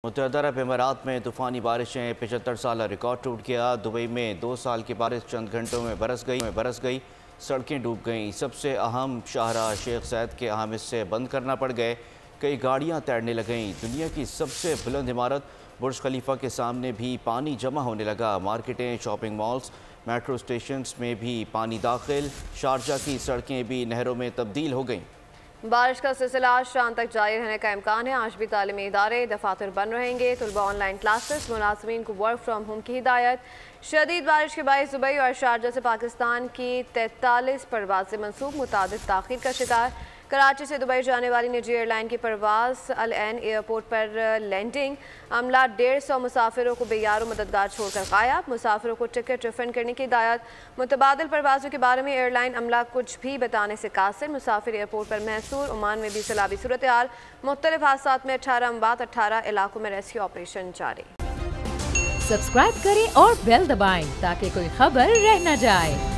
मुत्तहदा अरब अमीरात में तूफ़ानी बारिशें 75 साल रिकॉर्ड टूट गया। दुबई में 2 साल की बारिश चंद घंटों में बरस गई, सड़कें डूब गईं। सबसे अहम शाहराह शेख ज़ायद के अहम हिस्से बंद करना पड़ गए, कई गाड़ियाँ तैरने लगीं। दुनिया की सबसे बुलंद इमारत बुर्ज खलीफा के सामने भी पानी जमा होने लगा। मार्केटें, शॉपिंग मॉल्स, मेट्रो स्टेशन में भी पानी दाखिल। शारजा की सड़कें भी नहरों में तब्दील हो गईं। बारिश का सिलसिला आज शाम तक जारी रहने का इम्कान है। आज भी तालीमी इदारे, दफातर बंद रहेंगे। तलबा ऑनलाइन क्लासेस, मुलाजमीन को वर्क फ्राम होम की हिदायत। शदीद बारिश के बायस दुबई और शारजा से पाकिस्तान की 43 परवाज़ें मनसूख, मुतादिद ताख़ीर का शिकार। कराची से दुबई जाने वाली निजी एयरलाइन की परवाज़ अल ऐन एयरपोर्ट पर लैंडिंग। अमला 150 मुसाफिरों को बेयारो मददगार छोड़कर गायब। मुसाफिरों को टिकट रिफंड करने की हिदायत। मुतबादिल परवाज़ों के बारे में एयरलाइन अमला कुछ भी बताने से कासिर। मुसाफिर एयरपोर्ट पर महसूर। ओमान में भी सैलाबी सूरत हाल। मुख्तलिफ हादसात में 18 अमवात, 18 इलाकों में रेस्क्यू ऑपरेशन जारी। सब्सक्राइब करें और बेल दबाएं ताकि कोई खबर रह न जाए।